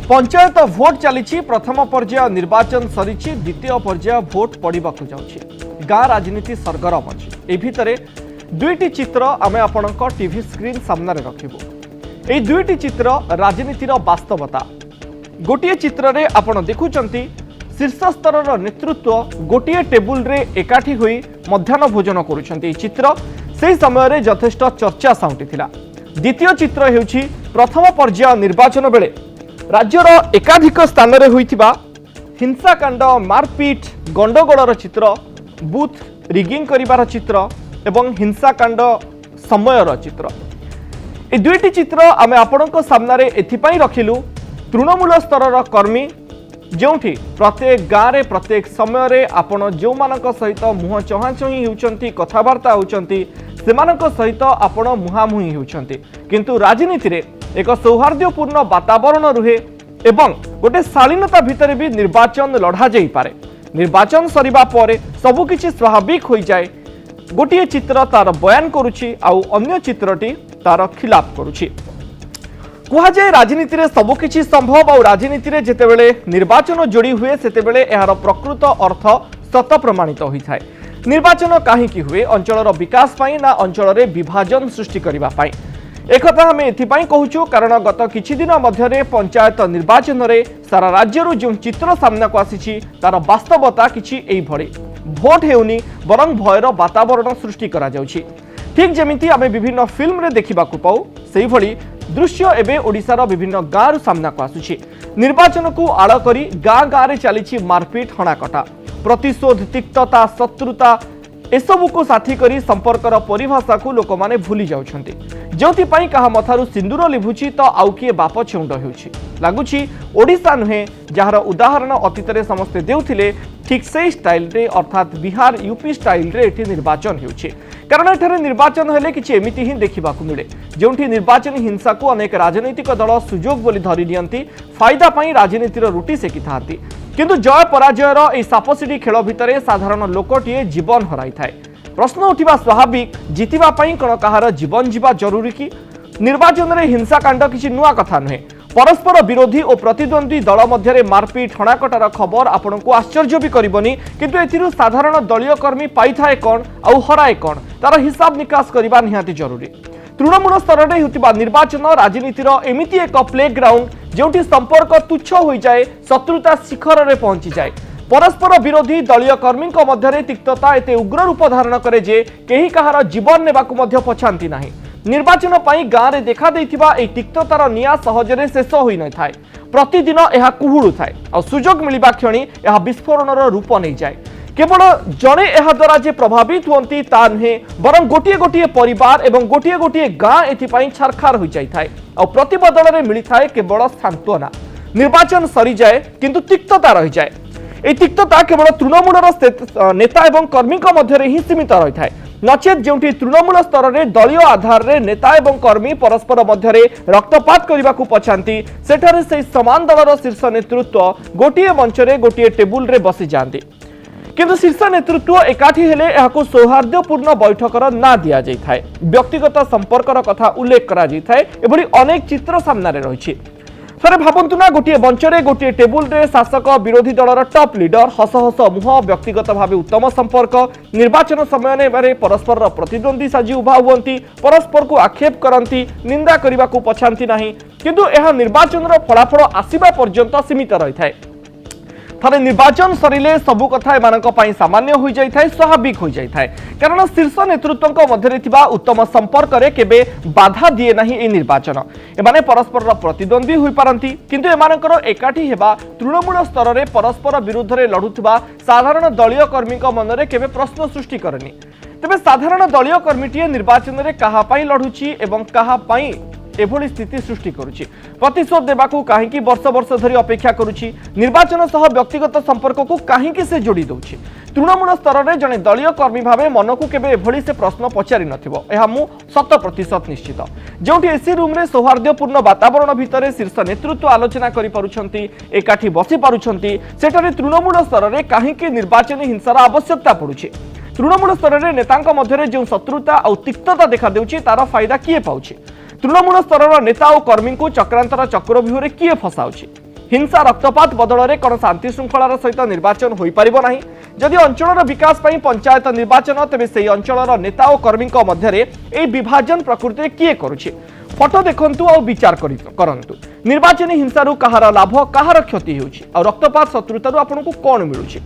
Panchayat vote चली प्रथम पर्याय निर्वाचन सरी द्वितीय पर्याय भोट पड़ा गाँ राजनीति सरगरम अच्छी भितर दुईटी चित्र आम आपण टीवी स्क्रीन सामने रखिबू। यह दुईटी चित्र राजनीतिर वास्तवता। गोटे चित्र रे आपण देखुचंती शीर्ष स्तर नेतृत्व गोटे टेबुल रे एकाठी होई मध्याह्न भोजन करुछंती। चित्र से समय रे यथेष्ट चर्चा साउंटी थिला। द्वितीय चित्र हेउछि प्रथम पर्याय निर्वाचन बेले राज्यर एकाधिक स्थान रे होइथिबा हिंसाकांड मारपीट गंडगोलर चित्र, बूथ रिगिंग करिवार चित्र एवं हिंसाकांड समयर चित्र। ए दुईटी चित्र आमे आपणक सामने एथिपाई रखिलु तृणमूल स्तर कर्मी जोठी प्रत्येक गाँव रे प्रत्येक समय रे आपण जो मानक सहित मुह चहाचही होउचंती कथबार्ता होउचंती सेमानक सहित आपण मुहामुही होउचंती, किंतु राजनीति रे एक सौहार्द्यपूर्ण वातावरण रुहे एवं गोटे शालीनता भितर भी निर्वाचन लढ़ा जाई पारे। निर्वाचन सरिबा परे सबुकिछि स्वाभाविक हो जाए। गोटे चित्र तार बयान करुछि आउ अन्य चित्रटी तार खिलाफ करुछि। कुहाଯାଏ राजनीति रे सबुकिछि संभव और राजनीति रे जेतेबेले निर्वाचन जोड़ी हुए सेतेबेले एहार प्रकृत अर्थ सत प्रमाणित होइथाय। निर्वाचन काहीकि हुए अंचलर विकास पाई ना अंचल रे विभाजन सृष्टि करिबा पाई। एकथा आम एथिपाई कहूचु कारण गत किछि दिन मध्यरे पंचायत निर्वाचन रे सारा राज्यरु जो चित्र सामना को आसीछि तार वास्तवता किछि एई भଳି। भोट हेउनी बरं भयर वातावरण सृष्टि करा जाउछि। ठीक जेमिति आम विभिन्न फिल्म रे देखिबाकू पाउ सेही भଳି दृश्य एबे ओडिशार विभिन्न गाँव सामना को आसुछि। निर्वाचन को आड़ करी गाँ गाँव रे चलीछि मारपीट हणाकटा, प्रतिशोध तिक्तता शत्रुता एसबू को साथी करी संपर्कर परिभाषा को लोक माने भूली जाउछंती। जोथि पई कहा मथारु सिंदूर लिभुछि तो आउ किए बाप छेउंड हेउछि। लागुछि ओडिशा नुहे जहार उदाहरण अतीत रे समस्ते देउथिले ठीक से स्टाइल रे अर्थात बिहार यूपी स्टाइल रे एठी निर्वाचन हेउछि। कारण एठारे निर्वाचन हेले किछि एमिति ही देखिबाकू मिले जोंठी निर्वाचन हिंसा को अनेक राजनैतिक दल सुजोग बोली धरि नियंती फायदा पई राजनीतिर रुटी सेकी थाती, किंतु जय पराजयर ए सापसिडी खेल भितरे साधारण लोकटीए जीवन हराई थाए। प्रश्न उठिबा स्वाभाविक, जितिबा पई कोन कहार जीवन जीवा जरूरी कि? निर्वाचन रे हिंसाकांड किछि नुआ कथा नुहे। परस्पर विरोधी और प्रतिद्वंदी दल मध्य मारपीट हणाकटार खबर आपण को आश्चर्य भी करबनी, किंतु एथिरु साधारण दलीय कर्मी पाई थाए कोन आउ हराए कोन तार हिसाब निकास करबा निहाती जरूरी। तृणमूल स्तर में होतिबा निर्वाचन राजनीतिर एमिति एक प्ले ग्राउंड जोंठी संपर्क तुच्छ हो जाए, शत्रुता शिखर रे पहुंची जाए। परस्पर विरोधी दलीय कर्मी मध्य तिक्तता एते उग्र रूप धारण करे जे केही कहार जीवन नेबाकू मध्य पछांती नाही। निर्वाचन पाई गाँव रे देखा देइथिबा ए तिक्ततार निया सहजरे शेष होई न थाए। प्रतिदिन एहा कुहुळु थाए आ सुजोग मिलिबा क्षणी एहा विस्फोरणर रूप नै जाए। केवल जड़े एहा द्वारा जे प्रभावित होती ता नुहे, बरं गोटे गोटे परिवार एवं गोटे गोटे गाँ एथिपाई छारखार हो जाए और प्रतिबदल में मिली थाए केवल सांत्वना। निर्वाचन सरी जाए किंतु तिक्तता रही जाए। ए तिक्तता केवल तृणमूल नेता एवं कर्मी मध्य ही सीमित रही है। नचेत जोंठी तृणमूल स्तर में दलीय आधार रे नेता एवं कर्मी परस्पर मध्य रक्तपात करने को पछांती सेठारे से समान दलर शीर्ष नेतृत्व गोटे मंच रे गोटे टेबुल रे बसी जाती, किंतु शीर्ष नेतृत्व एकाठी हेले एहाको सौहार्द्यपूर्ण बैठकर ना दिया जाय थाए। व्यक्तिगत संपर्कर कथा उल्लेख करा जाय थाए। एभली अनेक चित्र सामने रही। थरे भाबंतु ना गोटे मंच रे गोटे टेबुल रे शासक विरोधी दलर टॉप लीडर हस हस मुह व्यक्तिगत भावे उत्तम संपर्क निर्वाचन समय में परस्पर प्रतिद्वंदी साजी उभा हुअंती, परस्पर को आक्षेप करती, निंदा करने को पछांती नहीं, किंतु यह निर्वाचन फलाफल आसीबा पर्यंत सीमित रही थाए। थरे निर्वाचन सरिले सबु कथा एमानक पई सामान्य हो जाय थाए, स्वाभाविक हो जाय थाए। कारण शीर्ष नेतृत्वक मध्य थिबा उत्तम संपर्क रे केबे बाधा दिए नाही ए निर्वाचन। एमाने परस्पर प्रतिद्वंदी होई पारंती, किंतु एमानकर एकाठी हेबा तृणमूल स्तर रे परस्पर विरुद्ध रे लढुथबा साधारण दलीय कर्मीक मनरे केबे प्रश्न सृष्टि करनी। तबे साधारण दलीय कर्मीटिए निर्वाचन रे काहा पई लढुची एवं काहा पई एभली स्थिति सृष्टि करुछि, प्रतिशोध देबाकू काहीकि वर्ष वर्ष धरी अपेक्षा करुछि, निर्वाचन सह व्यक्तिगत संपर्क को काहीकि से जोड़ी दउछि। तृणमूल स्तर में जड़े दलीय कर्मी भाव मन को केबे एभली से प्रश्न पचारि नथिबो, एहा मु 100% निश्चित। जोंठी एसी रूम रे सौहार्द्यपूर्ण वातावरण भितर शीर्ष नेतृत्व आलोचना करि पारुछंती, एकाठी बसी पारुछंती, सेठारे तृणमूल स्तर में काहीकि निर्वाचन हिंसार आवश्यकता पड़ुछि। तृणमूल स्तर में नेतांक मध्य जो शत्रुता और तिक्तता देखा देउछि तार फायदा किए पाउछि? तृणमूल स्तर नेता और कर्मी को चक्रांतर चक्रव्यूह किए फसाउछि? हिंसा रक्तपात बदल में कौन शांति श्रृंखलार सहित निर्वाचन हो पारिबो नाही। जदि अंचल विकास पई पंचायत निर्वाचन तेबे से अंचल नेता और कर्मी मध्य ए विभाजन प्रकृति किए करुछि। फोटो देखंतु और विचार करंतु निर्वाचनी हिंसारु कहार लाभ कहार क्षति होछि और रक्तपात शत्रुतारु आपनकु कोन मिलुछि।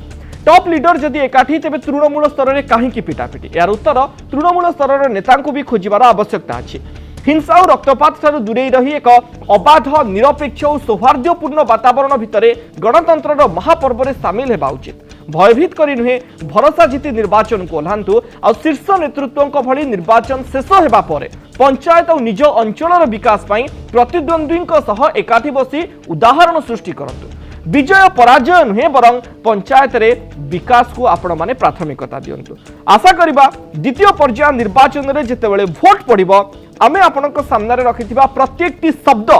टॉप लीडर जदि एकाठी तेबे तृणमूल स्तर में कहीं पिटापिटी यार उत्तर तृणमूल स्तर नेता भी खोजार आवश्यकता अच्छी। हिंसा और रक्तपात ठारू दूरे रही एक अबाध निरपेक्ष और सौहार्द्यपूर्ण वातावरण भितर गणतंत्र महापर्व में सामिल होगा उचित। भयभीत करी नुहे भरोसा जीति निर्वाचन को ओह्लांतु आ शीर्ष नेतृत्व भली निर्वाचन शेष होगा पर पंचायत और निज अंचल विकास प्रतिद्वंद्वी एकाठी बसी उदाहरण सृष्टि करंतु। विजय पराजय नुहे बरं पंचायत रे विकास को आपण माने प्राथमिकता दियंतु। आशा करिबा द्वितीय पर्याय निर्वाचन रे जेतेबेले भोट पड़िबो आमे आपणक सामने रखिथिबा प्रत्येकटी शब्द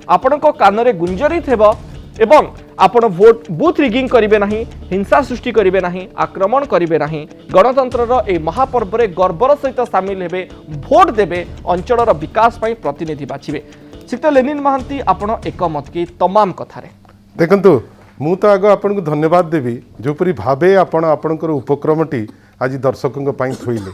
आपणक कान रे गुंजरित हेबो एवं आपण भोट बूथ रिगिंग करिवे नाही, हिंसा सृष्टि करिवे नाही, आक्रमण करिवे नाही, गणतंत्र ए महापर्व रे गर्वर सहित सामिल हेबे, भोट देबे, अंचलर विकास पई प्रतिनिधि बाछिबे। श्री लेनिन महांती आपण एकमत की तमाम कथारे देखंतु मु तो आग आपन को धन्यवाद देवी जोपरी भाबे आपण आपनकर उपक्रमटी आज दर्शकों पई थोइले।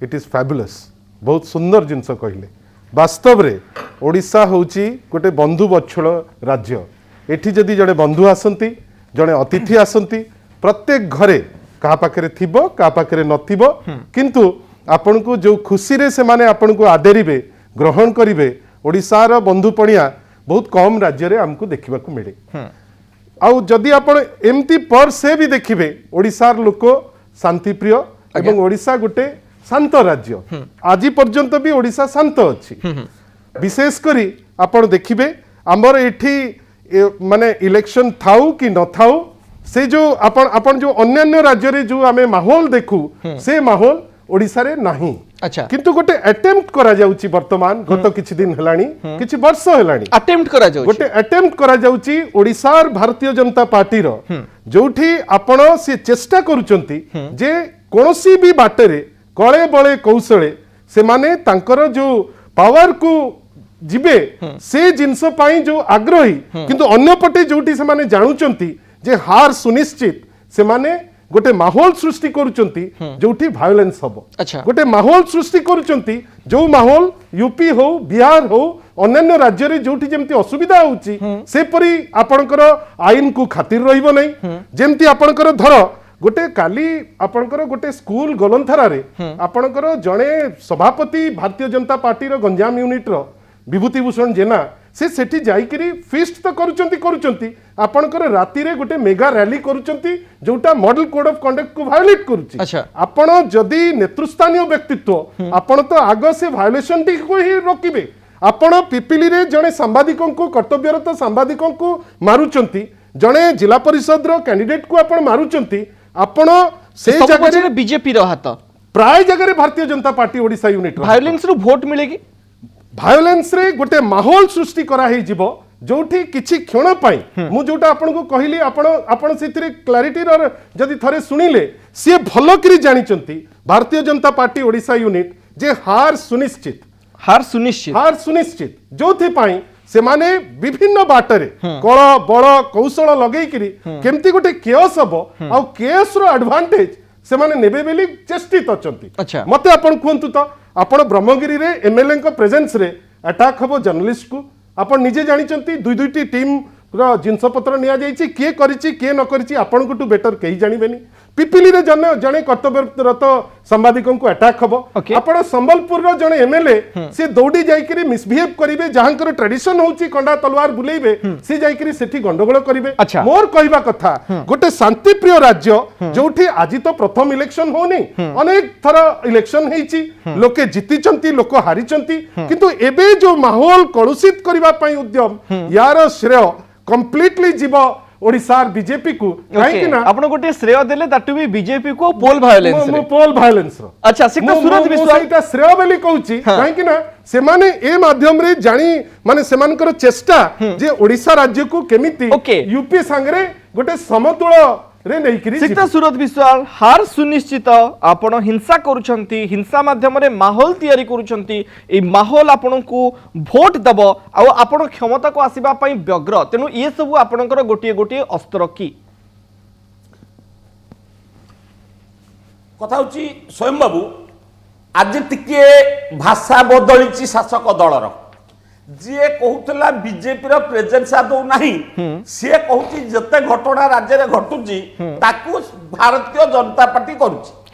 इट इज फैबुलस, बहुत सुंदर जिनस कहले। वास्तव रे ओडिशा होची गोटे बंधु बच्छल राज्य। एठी जदि जड़े बंधु आसंती, जड़े अतिथि आसंती, प्रत्येक घरे कहा पाखरे थिबो कहा पाखरे नथिबो, किंतु आपन को जो खुशी रे से माने आपन को आदरिबे, ग्रहण करिवे, ओडिशार बंधु पणिया बहुत कम राज्य रे हमको देखिबा को मिले। आउ जदि आपण एमती पर से भी देखिबे ओडिशार लोक शांतिप्रिय एवं ओडिशा गोटे शांत राज्य। आज पर्यंत भी ओडिशा शांत अच्छी। विशेष करी आपण देखिबे हमर एठी माने इलेक्शन थाउ कि न थाउ से जो आपण जो अन्य राज्य रे जो आमे माहौल देखू से माहौल ओडिशा रे नाही। अच्छा, किंतु गोटे अटेम्प्ट करा जाउची वर्तमान गत किछि दिन हेलानी, किछि वर्ष हेलानी अटेम्प्ट करा जाउची, गोटे अटेम्प्ट करा जाउची ओडिशार भारतीय जनता पार्टी रो जोठी आपण से चेष्टा करूचंती जे कोनोसी भी बाटरे कळे बळे कौशले से माने तांकर जो पावर को जिबे से जिनस पाई जो आग्रही, किंतु अन्य पटे जोठी से माने जानुचंती जे हार सुनिश्चित से माने गोटे माहौल सृष्टि करूचंती जोठी वायलेंस हबो। अच्छा, गोटे माहौल सृष्टि करूचंती जो माहौल यूपी हो बिहार हो अन्य राज्य रे जोठी जेमती असुविधा होउची से परी आपनकर आईन को खातिर रहिबो नै। जेमती आपनकर धर गोटे काली आपनकर गोटे स्कूल गलंथरा रे आपनकर जणे सभापति भारतीय जनता पार्टी रो गंजाम यूनिट रो विभूति भूषण जेना से सेठी जाइकरी फीस्ट तो करूचंती आपनकर राति रे गोटे मेगा रैली करूचंती जोटा मॉडल कोड ऑफ कंडक्ट को वायोलेट करूची। अच्छा, आपण जदि नेतृस्थानीय व्यक्तित्व आपण तो आग से वायोलेशन टी को ही रोकिबे। आपण पिपिली रे जणे सांबादिकों को कर्तव्यरत सांबादिकों को मारुचंती, जणे जिला परिषद रो कैंडिडेट को आपण मारुचंती, आपण से जगह रे बीजेपी रो हाथ प्राय जगह रे Bharatiya Janata party Odisha unit violence रो वोट मिलेगी। वायोलेंस रे गोटे माहौल सृष्टि करा ही जीवो जोठी किछि क्षण पाई मु जोटा आपन को कहली आपण सेतिरे क्लैरिटी रो जदि थरे सुनिले से भलो करी जानिचंती भारतीय जनता पार्टी ओडिशा यूनिट जे हार सुनिश्चित जोथि पाई से माने विभिन्न बाटरे कळ बळ कौशल लगेई करी केमती गोटे केयस हबो आ केयस रो एडवांटेज से माने नेबे बेली चेष्टित अछंती। अच्छा, मते आपण कहंतु तो आपण ब्रह्मगिरी रे एमएलए को प्रेजेंस रे अटैक हबो जर्नलिस्ट को आपण निजे जानिचंती दुईटी टीम रो जिनस पत्र निया जाईची किए करिची किए न करिची आपण को टू बेटर कही जानिबेनी। पिपिली रे जने कर्तव्यरत संवादिकों को अटैक हबो। आपण संबलपुर रो जने एमएलए से दौड़ी जाइकरी मिसबिहेव करिवे जहांकर ट्रेडिशन होची कंडा तलवार बुलेइबे से जाइकरी सेठी गंडगोल करिवे। मोर कहबा कथा गोटे शांति प्रिय राज्य जोठी आजि तो प्रथम इलेक्शन होनी अनेक थर इलेक्शन हेची लोके जीतिचंती लोक हारिचंती, किंतु एबे जो माहौल कलुषित करबा पई उद्यम यार श्रेय कंप्लीटली जीव ओडिशार बीजेपी को काहे ना आपण गोटे श्रेय देले दैट बी बीजेपी को पोल वायलेंस रो। अच्छा, सिक्का सूरज विश्वास एटा श्रेय बेली कहूची काहे ना से माने ए माध्यम रे जानी माने सेमानकर चेष्टा जे ओडिशा राज्य को केमिति यूपी संगरे गोटे समतुल रे नहीं करी श्रीयुक्त सुरत विश्वाल हार सुनिश्चित आपण हिंसा करुछंती हिंसा माध्यम रे माहौल तैयारी करुछंती ए माहौल आपण को भोट दब आ आपण क्षमता को आसीबा पई व्यग्र तेनु ये सब आपणकर गोटिए गोटिए अस्त्र की कथा होची स्वयं बाबू आज टिके भाषा बदली शासक दलर जी कहूला बीजेपी प्रेजेन्स आदौ नहीं सी कहूँ जिते घटना राज्य में घटुची ताकू भारतीय जनता पार्टी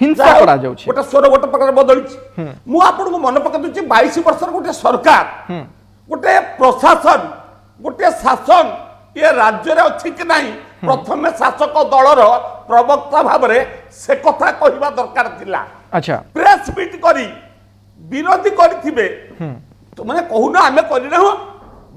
हिंसा करा जाउछि गोटे स्वर गोटे प्रकार बदली मु आपको मन पका दूची 22 वर्ष गोटे सरकार गोटे प्रशासन गोटे शासन ये राज्य में अच्छी कि नहीं प्रथम शासक दलर प्रवक्ता भाव से कथा कहवा दरकार थिला अच्छा प्रेस मीट करी विरोधी करिथिबे तो मैंने कहूना आम करना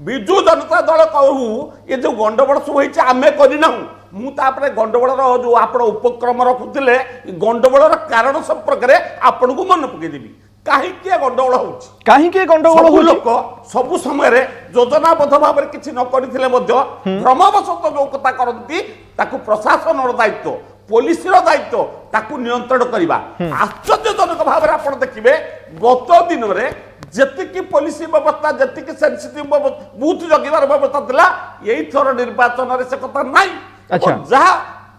विजु जनता दल कहू ये जो गंडगोल सब होती आम करना मुझे गंडगोल जो आप उपक्रम रखुले गंडगोल कारण संपर्क में आपन को मन पकईदेवी कहीं गंडगोल हो लोक सब समय योजनाबद्ध भाव में किसी न करथिले भ्रमवशत जो कथा करती प्रशासन दायित्व पुलिस दायित्व ताकू नियंत्रण करवा आश्चर्यजनक भाव में आप देखिए गत दिन में जी पुलिस व्यवस्था जी सेंसिटिव बूथ जगिबार व्यवस्था था यही थर निर्वाचन से कथा अच्छा। नहीं जहाँ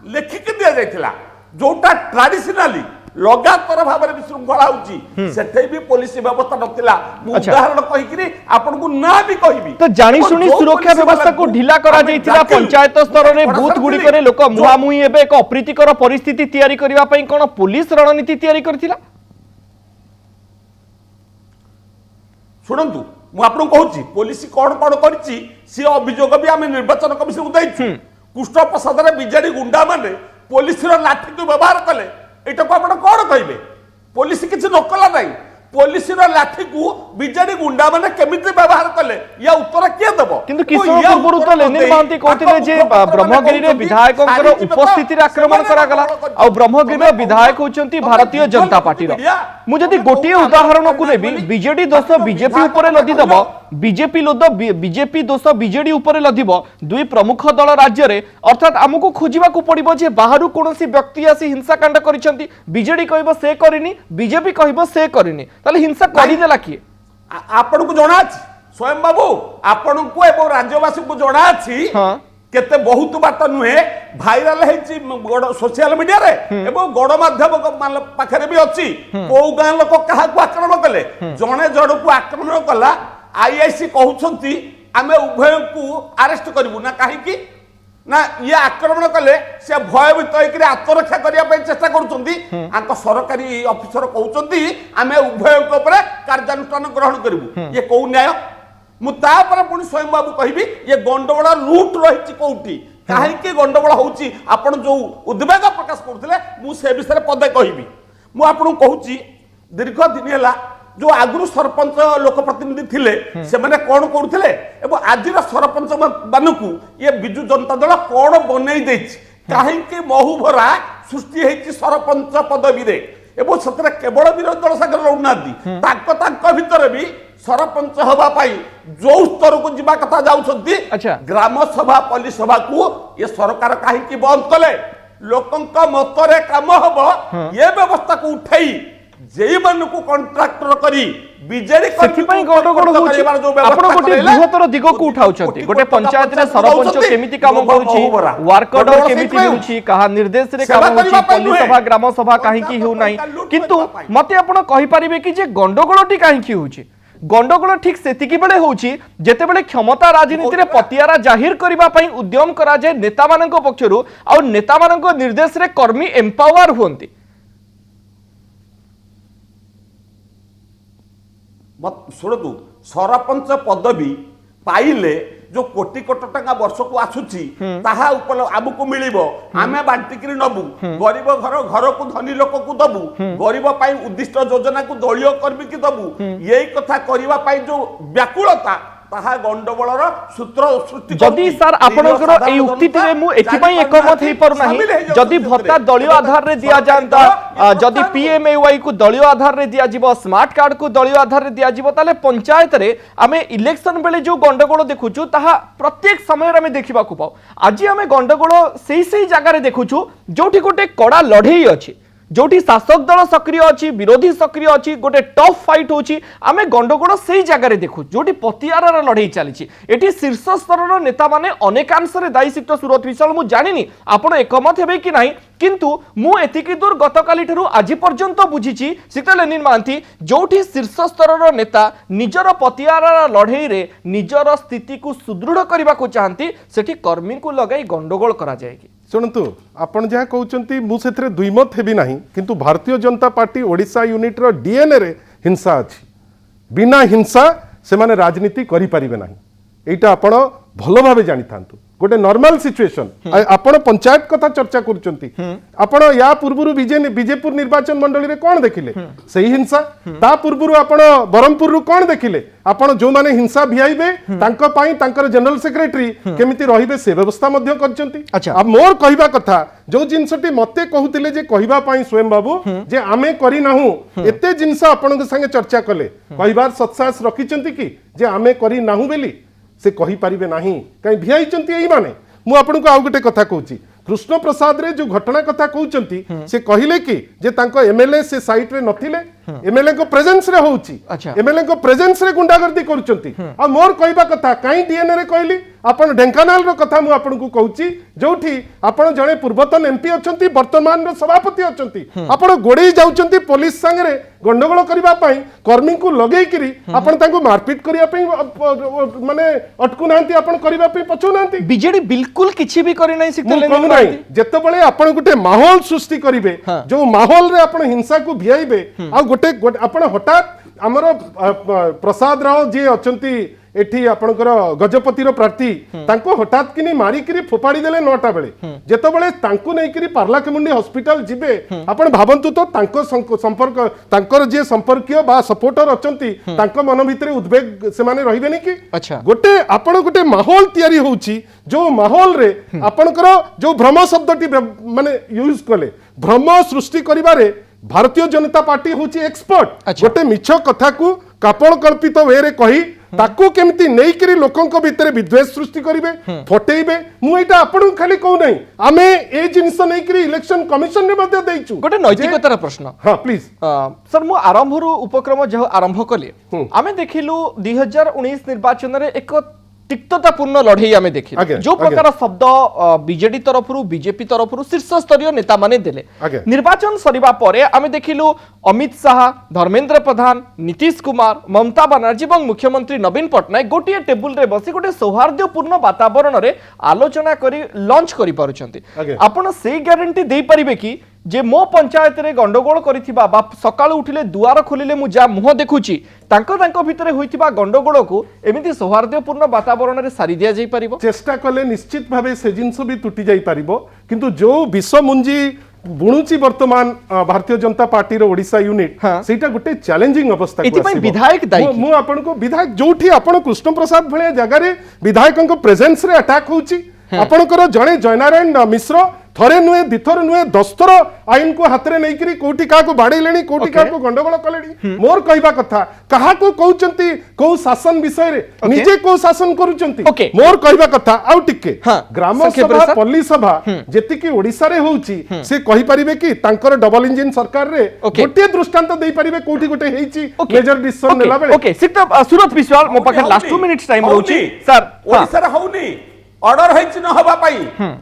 लेखिक दि जाइए जोटा ट्राडिशनाली लगातार भाव में विशृंखला होती भी पुलिस व्यवस्था नथिला उदाहरण कहिकरी आपन को ना भी कहबी तो जानी सुनी सुरक्षा व्यवस्था को ढिला करा जाइतिला पंचायत स्तर रे बूथ गुडी करे लोक मुहामुही एबे एक अप्रीतिकर परिस्थिति तयारी करिवा पई कोन पुलिस रणनीति तयारी करथिला शुणु मुझे कहूँ पुलिस कौन कौन करी सी अभियोग भी आम निर्वाचन कमिशन को देछु कृष्ण प्रसाद विजेडी गुंडा माने पुलिस लाठी को व्यवहार कले एटा को आपण कौन कहबे पुलिस किसी न कला नहीं पुलिस लाठी को विजेडी गुंडा माने केमिति व्यवहार कले या उत्तर किए देबो किंतु किशोर पूर्व तो लेनिन महांती कहथिले जे ब्रह्मगिरी रे विधायकଙ୍କର उपस्थिति रे आक्रमण करा गला आ ब्रह्मगिरी रे विधायक होचंती भारतीय जनता पार्टी रो मु जदी गोटिए उदाहरण को नेबी बीजेडी दोष बीजेपी ऊपर लदी दबो बीजेपी दोष बीजेडी ऊपर लदिब दुई प्रमुख दल राज्य रे अर्थात हमको खोजिबा को पड़िबो जे बाहरु कोनोसी व्यक्ति आसी हिंसाकांड करिसंती बीजेडी कहबो से करिनी बीजेपी कहबो से करिनी ताले हिंसा करि देला किए आपन को जणा अछि स्वयं बाबू आपन को एवं राज्यवासी को जणा अछि केते बहुत बात नुहे भाइराल हेछि सोशल मीडिया रे एवं गणमाध्यम पाखरे भी अछि को गां लोक कहा को आक्रमण कले जणे जड़ को आक्रमण कला आईआईसी कहउछंती आमे उभय को अरेस्ट करबू ना काहे की ना ये आक्रमण कले से भयभीत होकर आत्मरक्षा करने चेष्टा कर सरकारी ऑफिसर कहते आम उभय कार्यानुष्ठान ग्रहण करूँ ये कौ न्याय मुझे पुणी स्वयं बाबू कहि ये गंडगोल रूट रही कौटी कहीं गंडगोल होची आपण जो उद्वेग प्रकाश करते मुझे विषय पदे कहबी मुझे कहूँ दीर्घ दिन है जो आगु सरपंच लोकप्रतिनिधि थिले से माने कौन करुले एवं आज सरपंच मानू ये बिजु जनता दल कौन बनई कहीं महू भरा सृष्टि होती सरपंच पदवी रे एवं से केवल विरोधी दल सागर लड़ुना भितर भी सरपंच हवाई जो स्तर को जीवा कथा जाऊँगी ग्राम सभा पल्ली सभा को ये सरकार कहीं बंद कले लोकंक मतरे काम हम ये व्यवस्था को उठाई जेई मानकु कॉन्ट्रैक्टर करी बीजेडी सेथिपई गडगड होची आपण गोटे बृहत्तर दिग को उठाउछंती गोटे पंचायत रे सरपंच केमिति काम करूची वर्क ऑर्डर केमिति होउची कहा निर्देश रे काम होउची पल्ली सभा ग्राम सभा काहे की हो नाही किंतु मते आपण कहि परिबे कि जे गंडगोलटी काहे की होउची गंडगोल ठीक सेतिकी बेले होउची जेते बेले क्षमता राजनीति रे पतियारा जाहिर करिबा पई उद्यम करा जाय नेता मानक पक्षरु आ नेता मानक निर्देश रे कर्मी एम्पावर होंती शुणु सरपंच पदवी पाइले जो कोटी कोटी टका वर्ष को आसुची ताहा आमको मिलिबो आमे बांटिकरी नबु गरीब घर को धनी लोक को दबु गरीब पाई उद्दिष्ट योजना को दलीय कर्मी की दबु यही कथा करिवा पाई जो व्याकुलता ताहा गंडगोलर सूत्र सृष्टि जदि सर आपनकर एई उक्तिते मु एथिपई एकमत हेई पारु नाही जदि भत्ता दलीय आधार रे दिया जानता जदि पीएमएवाई को दलीय आधार रे दिया जिवो स्मार्ट कार्ड को दलीय आधार रे दिया जिवो ताले पंचायत रे आमे इलेक्शन बेले जो गंडगोल देखुछु ताहा प्रत्येक समय रे आमे देखिबा को पाऊ आज आमे गंडगोल सेई जगह रे देखुछु जोठी गोटे कड़ा लढेई अछि जोठी शासक दल सक्रिय अच्छी विरोधी सक्रिय अच्छी गोटे टफ फाइट होची आमे गंडगोल से जगह देखु जोठी पतियार लड़ाई चली एटी शीर्ष स्तर नेता माने अनेकांश दायी सीट सुरत विशाल मु जानिनी आपण एकमत हेबे कि नाही किंतु मु एतिकी दूर गतकाली ठरू आज पर्यंत बुझीची सीता लेनिन महांती जोठी शीर्ष स्तर नेता निजर पतियार लड़ाई रे निजर स्थिति को सुदृढ़ करने को चाहती सेठी कर्मी को लगाई गंडगोल करा जाएगी शुणु आपण जहाँ कहते मुझे दुईमत हेबी ना किंतु भारतीय जनता पार्टी ओडिशा यूनिट रो डीएनए रे हिंसा अच्छी बिना हिंसा से माने राजनीति करि परिबे नाही एटा आपण भलो भाबे जानि थांतु गोटे नॉर्मल सिचुएशन आपण पंचायत कथा चर्चा करूचंती आपण या पूर्वरु बीजेपुर निर्वाचन मंडली रे कोन देखिले सही हिंसा ता पूर्वरु आपण बरहमपुर रु कोन देखिले आपण जो माने हिंसा भियाइबे तांको पाई तांकर जनरल सेक्रेटरी केमिति रहिबे से व्यवस्था मध्य करचंती आ मोर कहिबा कथा जो जिनसटी मते कहूतिले जे कहिबा पाई स्वयं बाबू जे आमे करि नाहु एते जिंस आपण संगे चर्चा कले कहिबार सत्साहस रखिचंती कि जे आमे करि नाहु बेली से कहि परिबे नाही कहीं भियाइचंती एई माने मु आपनको आउ गोटे कथा कहूची कृष्ण प्रसाद रे जो घटना कथा कहउचंती से कहिले कि जे तांको एमएलए से साइट रे नथिले एमएलए को प्रेजेंस रे होउची एमएलए को प्रेजेंस रे गुंडागर्दी करूचंती आ मोर कहबा कथा काई डीएनए रे कहली आपण ढेंकानाल रो कथा मु आपनको कहउची जोठी आपण जणे पूर्वतन एमपी अछंती वर्तमान रो सभापति अछंती आपण गोडेई जाउचंती पुलिस संगे रे गंडगोल करबा पई कर्मी को लगेई करी आपण तांको मारपीट करिया पई माने अटकु नांती आपण करबा पई पछो नांती बीजेडी बिल्कुल किछि भी करि नै सिकले नहीं जेतेबेले आपण गुटे माहौल सृष्टि करिवे जो माहौल रे आपण हिंसा को भियाइबे आ गोटे आपण हठात हमर प्रसाद राव जे अछंती एठी आपणकर गजपति रो प्रार्थी तांको हठात किनी मारी किरी फोपाड़ी देले 9टा बेले जेतेबेले तांको नै किरी पार्लाकेमुंडी हॉस्पिटल जिबे आपण भाबंतु तो तांको संपर्क तांकर जे संपर्कीय बा सपोर्टर अछंती तांको मन भितरे उद्वेग से माने रहिबेनी कि गोटे आपण गोटे माहौल तयारी होउची जो माहौल रे आपणकर जो भ्रम शब्दटी माने यूज कले भ्रम सृष्टि करिबारे भारतीय जनता पार्टी होची एक्सपर्ट गोटे मिछ कथा को कापण कल्पित वे रे कही ताकू केमती नै करी लोकन को भितरे विद्वेष सृष्टि करिवे फटेइबे मु एटा आपन खाली कहू नै आमे ए जिंस नै करी इलेक्शन कमिशन रे मध्ये देइछु गोटे नैतिकतार प्रश्न हां प्लीज सर मु आरंभ रु उपक्रम जो आरंभ कले आमे देखिलु 2019 निर्वाचन रे एक तिक्ततापूर्ण लड़ाई आमे देखि जो प्रकार शब्द बीजेडी तरफ बीजेपी तरफ शीर्ष स्तरीय नेता माने देले निर्वाचन सरिबा परे आमे देखिलु अमित शाह धर्मेंद्र प्रधान नीतीश कुमार ममता बनर्जी और मुख्यमंत्री नवीन पटनायक गोटे टेबुल रे बसी गोटे सौहार्दपूर्ण वातावरण रे आलोचना करी लॉन्च करि पारुछंती आपण से ग्यारंटी दे परिबे कि जे मो पंचायत रे गंडगोल करिथिबा बा सकाळ उठिले दुआर खोलिले मु जा मुह देखुची तांको भितरे होइथिबा गंडगोल को एमिति सौहार्दपूर्ण वातावरण रे सारी दिया जाई परिबो चेष्टा कले निश्चित भाबे से जिंस भी टूटी जाई परिबो किंतु जो विश्व मुंजी बुणुची वर्तमान भारतीय जनता पार्टी रो ओडिशा यूनिट सेटा गुटे चैलेंजिंग अवस्था को एतिपई विधायक दायी मु आपन को विधायक जोठी आपन कृष्ण प्रसाद भले जगह रे विधायकन को प्रेजेंस रे अटैक होउची आपन को जणे जयनारायण मिश्र थरे नुए दिथर नुए 10 थर आईन को हाथ रे नैकरी कोठी का को बाड़ी लेनी कोठी का को गंडगोल कलेनी मोर कहबा कथा कहा को कहउचंती को शासन विषय रे निजे को शासन करूचंती मोर कहबा कथा आउ टिके ग्राम सभा पल्ली सभा जेति की ओडिसा रे होउची से कहि परिबे कि तांकर डबल इंजन सरकार रे गोटे दृष्टांत देई परिबे कोठी गोटे हेची मेजर डिसीजन नेला बेले ओके सिट सूरत विश्वाल मो पाखे लास्ट 2 मिनिट्स टाइम होउची सर ओडिसा रे होउनी ऑर्डर हेची न होबा पई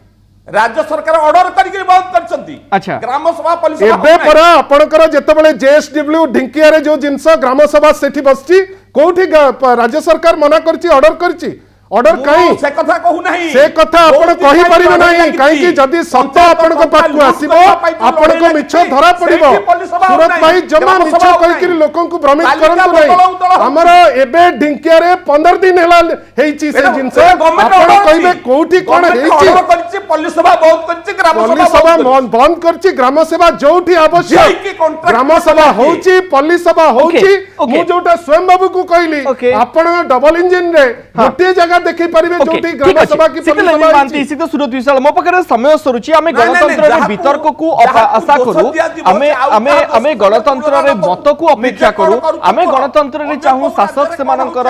राज्य सरकार ऑर्डर करके बंद करछंती ग्राम सभा पॉलिसी एबे पर आपनकर जेतेबेले जेएसडब्ल्यू ढिंकिया रे जो जिंस ग्राम सभा सेठी बसची कोठी राज्य सरकार मना करची ऑर्डर करची ऑर्डर कहीं से कथा कहू नहीं से कथा आपण कहि परिबे नाही काहे कि जदी सत्य आपण को पाखु आसीबो आपण को मिछ धरा पड़िबो सूरत भाई जमा मिछ कहि कि लोकन को भ्रमित करंतु नाही हमर एबे ढिंकिया रे 15 दिन हेला हेची से जिंस आपण कहिबे कोठी कोन हेची पुलिस सभा बहुत करछि ग्राम पुलिस सभा बंद करछि ग्राम सभा जोठी आवश्यक ग्राम सभा होची पुलिस सभा होची मु जोटा स्वयं बाबू को कहली आपण डबल इंजन रे गोटे जगह देखि परिबे जोठी ग्राम सभा की पुलिस सभा मानती इसी तो सुरत विशाल मो पकरे समय सरुची आमे गणतंत्र रे वितर्क को आशा करू आमे गणतंत्र रे मत को अपेक्षा करू आमे गणतंत्र रे चाहू शासक सेमानकर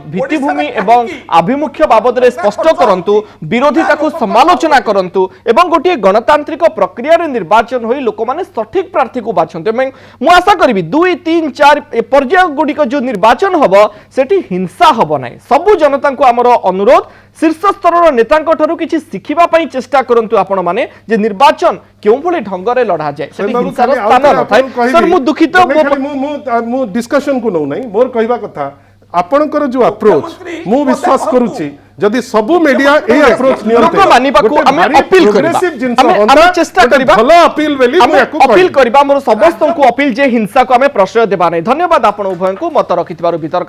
भित्तिभूमि एवं आभिमुख्य बाबद रे स्पष्ट करंतु विरोधिता को समालोचना करंतु एवं गोटे गणतांत्रिक प्रक्रिया रे निर्वाचन होई लोक माने सठिक प्रार्थी को बाछन्ते मु आशा करबी 2 3 4 पर्याय गुडी जो निर्वाचन हबो सेठी हिंसा हबो नै सबु जनता को हमर अनुरोध शीर्ष स्तर नेता किसी शिखिबा पई चेष्टा करंतु आपण माने जे निर्वाचन केउ भली ढंग रे लढा जाय सेठी हिंसार स्थान न थाय सर मु दुखित मु डिस्कशन को नौ नै मोर कहबा कथा आपनकर जो अप्रोच मु विश्वास करूची जदि सबु मीडिया ए अप्रोच नियंते लोक मानिबा को हम अपील करबा हम चेष्टा करबा भलो अपील बेली मु याकू अपील करबा मोर समस्त को अपील जे हिंसा को हमें प्रश्रय देबा नै धन्यवाद आपण उभय को मत रखितबार भीतर